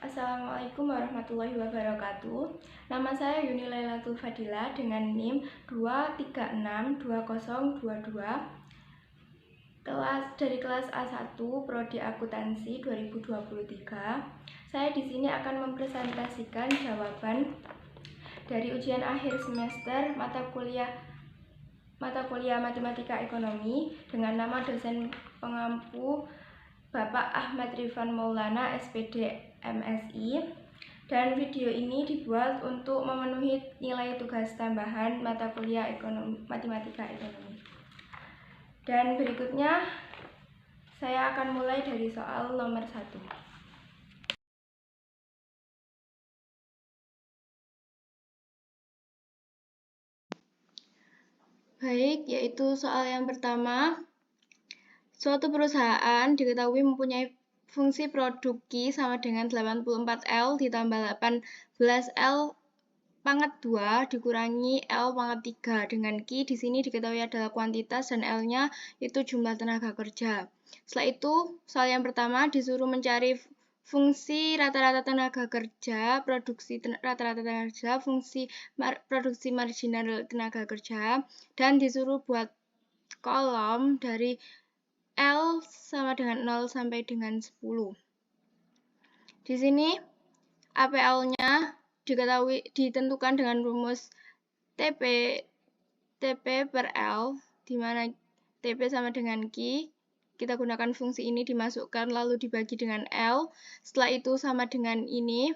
Assalamualaikum warahmatullahi wabarakatuh. Nama saya Yuni Lailatul Fadila dengan NIM 2362022. Dari kelas A1 Prodi Akuntansi 2023. Saya di sini akan mempresentasikan jawaban dari ujian akhir semester mata kuliah Matematika Ekonomi dengan nama dosen pengampu Bapak Ahmad Rifan Maulana, SPD MSI. Dan video ini dibuat untuk memenuhi nilai tugas tambahan mata kuliah Matematika Ekonomi. Dan berikutnya saya akan mulai dari soal nomor 1. Baik, yaitu soal yang pertama. Suatu perusahaan diketahui mempunyai fungsi produk Q sama dengan 84L ditambah 18L pangkat 2 dikurangi L pangkat 3, dengan Q di sini diketahui adalah kuantitas dan L-nya itu jumlah tenaga kerja. Setelah itu, soal yang pertama disuruh mencari fungsi rata-rata tenaga kerja, produksi rata-rata tenaga kerja, fungsi produksi marginal tenaga kerja, dan disuruh buat kolom dari L sama dengan 0 sampai dengan 10. Di sini APL-nya ditentukan dengan rumus TP per L, di mana TP sama dengan Q. Kita gunakan fungsi ini dimasukkan lalu dibagi dengan L. Setelah itu sama dengan ini,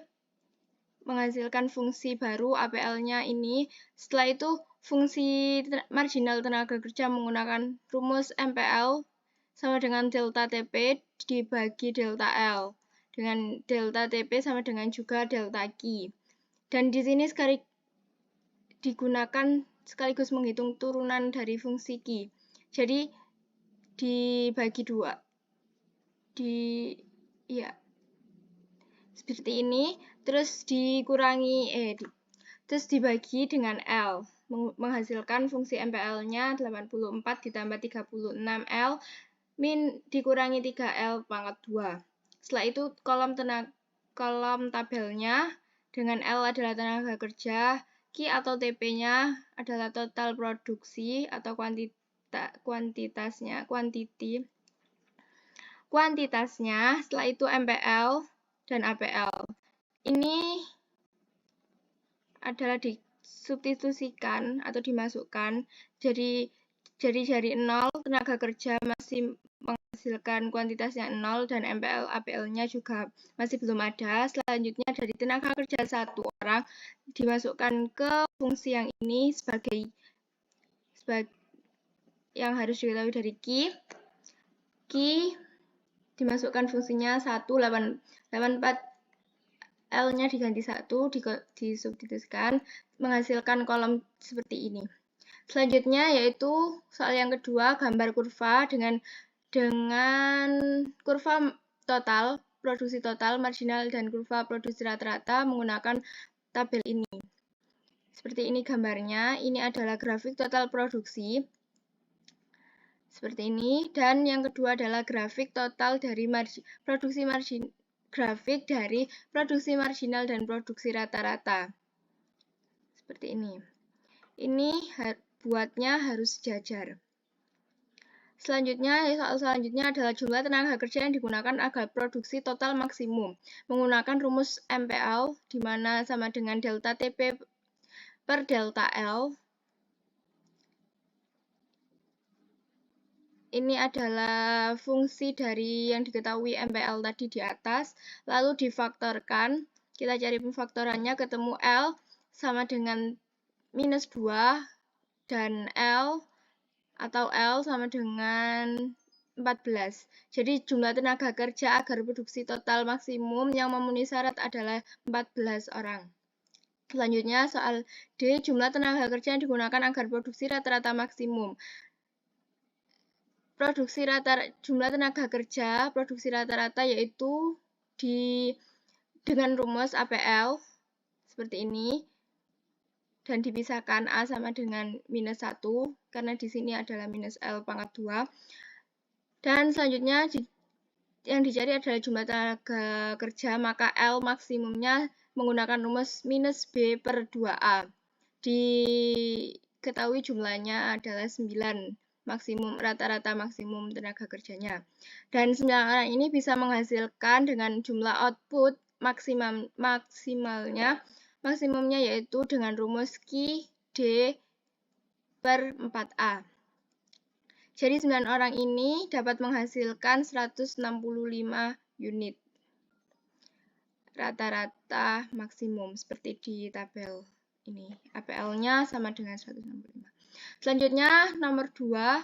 menghasilkan fungsi baru APL-nya ini. Setelah itu fungsi marginal tenaga kerja menggunakan rumus MPL sama dengan delta TP dibagi delta L, dengan delta TP sama dengan juga delta Q. Dan di sini digunakan sekaligus menghitung turunan dari fungsi Q. Jadi dibagi 2. Seperti ini, terus terus dibagi dengan L, menghasilkan fungsi MPL-nya 84 ditambah 36L dikurangi 3L pangkat 2. Setelah itu kolom tabelnya dengan L adalah tenaga kerja, Q atau TP-nya adalah total produksi atau kuantitasnya. Setelah itu MPL dan APL. Ini adalah disubstitusikan atau dimasukkan. Jadi jari 0 tenaga kerja masih menghasilkan kuantitasnya 0 dan MPL APL-nya juga masih belum ada. Selanjutnya dari tenaga kerja 1 orang dimasukkan ke fungsi yang ini sebagai yang harus diketahui dari Q dimasukkan fungsinya 184 L-nya diganti 1, disubstitusikan, menghasilkan kolom seperti ini. Selanjutnya yaitu soal yang kedua, gambar kurva dengan kurva total, produksi total, marginal, dan kurva produksi rata-rata menggunakan tabel ini. Seperti ini gambarnya, ini adalah grafik total produksi. Seperti ini, dan yang kedua adalah grafik total dari grafik dari produksi marginal dan produksi rata-rata. Seperti ini. Ini buatnya harus sejajar. Soal selanjutnya adalah jumlah tenaga kerja yang digunakan agar produksi total maksimum. Menggunakan rumus MPL, di mana sama dengan delta TP per delta L. Ini adalah fungsi dari yang diketahui MPL tadi di atas, lalu difaktorkan. Kita cari pemfaktorannya, ketemu L sama dengan minus 2 dan L sama dengan 14. Jadi jumlah tenaga kerja agar produksi total maksimum yang memenuhi syarat adalah 14 orang. Selanjutnya soal D, jumlah tenaga kerja yang digunakan agar produksi rata-rata maksimum. Jumlah tenaga kerja produksi rata-rata yaitu dengan rumus APL seperti ini, dan dipisahkan A sama dengan minus 1 karena di sini adalah minus L pangkat 2. Dan selanjutnya yang dicari adalah jumlah tenaga kerja, maka L maksimumnya menggunakan rumus minus B per 2A. Diketahui jumlahnya adalah 9, rata-rata maksimum tenaga kerjanya. Dan 9 orang ini bisa menghasilkan dengan jumlah output maksimumnya yaitu dengan rumus Q D per 4A. Jadi 9 orang ini dapat menghasilkan 165 unit rata-rata maksimum seperti di tabel ini. APL-nya sama dengan 165. Selanjutnya nomor 2,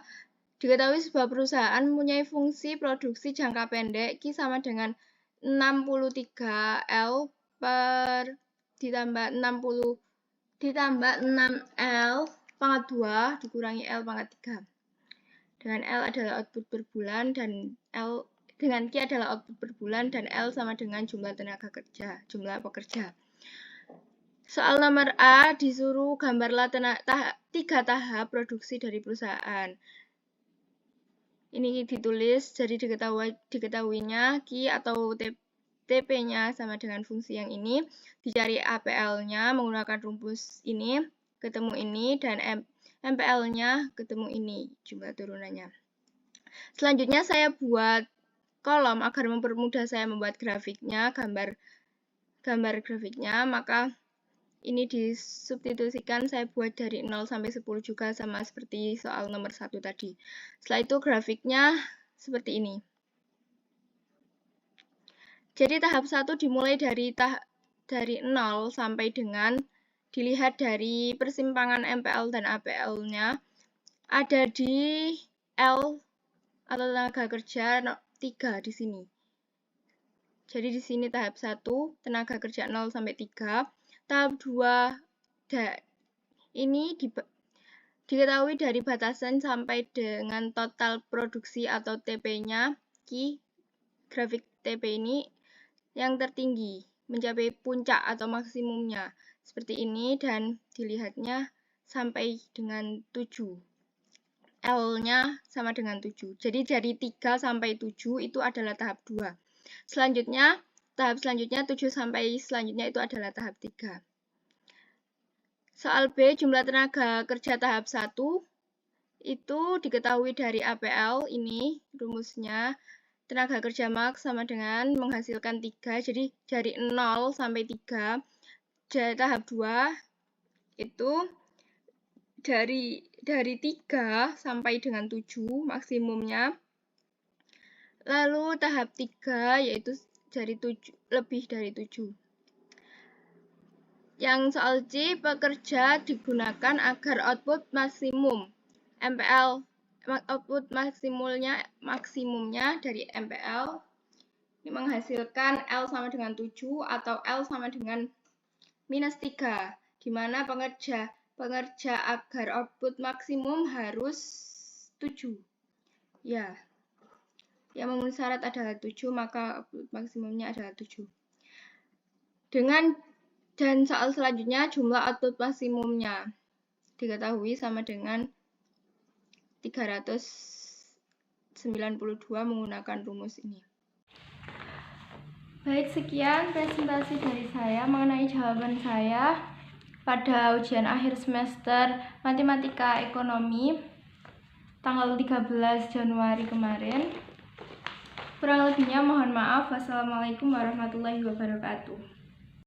diketahui sebuah perusahaan mempunyai fungsi produksi jangka pendek Q sama dengan 63 L per ditambah 6L pangkat 2 dikurangi L pangkat 3. Dengan L adalah output per bulan dan dengan Q adalah output per bulan dan L sama dengan jumlah pekerja. Soal nomor A, disuruh gambarlah 3 tahap produksi dari perusahaan. Ini ditulis, jadi diketahuinya Q atau TP-nya sama dengan fungsi yang ini. Dicari APL-nya menggunakan rumus ini, ketemu ini, dan MPL-nya ketemu ini, jumlah turunannya. Selanjutnya saya buat kolom agar mempermudah saya membuat grafiknya, gambar grafiknya, maka ini disubstitusikan, saya buat dari 0 sampai 10 juga sama seperti soal nomor 1 tadi. Setelah itu grafiknya seperti ini. Jadi tahap 1 dimulai dari 0 sampai dengan dilihat dari persimpangan MPL dan APL-nya ada di L atau tenaga kerja 3 di sini. Jadi di sini tahap 1 tenaga kerja 0 sampai 3. Tahap 2 ini diketahui dari batasan sampai dengan total produksi atau TP-nya. Grafik TP ini yang tertinggi mencapai puncak atau maksimumnya seperti ini dan dilihatnya sampai dengan 7. L-nya sama dengan 7. Jadi dari 3 sampai 7 itu adalah tahap 2. Selanjutnya, tahap selanjutnya 7 sampai selanjutnya itu adalah tahap 3. Soal B, jumlah tenaga kerja tahap 1 itu diketahui dari APL, ini rumusnya. Tenaga kerja max sama dengan menghasilkan 3, jadi dari 0 sampai 3. Tahap 2 itu dari 3 sampai dengan 7 maksimumnya. Lalu tahap 3 yaitu dari 7, lebih dari 7. Yang soal C, pekerja digunakan agar output maksimum MPL, output maksimumnya dari MPL ini menghasilkan L sama dengan 7 atau L sama dengan minus 3, di mana pengerja agar output maksimum harus 7. Ya, yang memenuhi syarat adalah 7, maka output maksimumnya adalah 7. Dan soal selanjutnya, jumlah output maksimumnya diketahui sama dengan 392 menggunakan rumus ini. Baik, sekian presentasi dari saya mengenai jawaban saya pada ujian akhir semester Matematika Ekonomi tanggal 13 Januari kemarin. Kurang lebihnya mohon maaf. Wassalamualaikum warahmatullahi wabarakatuh.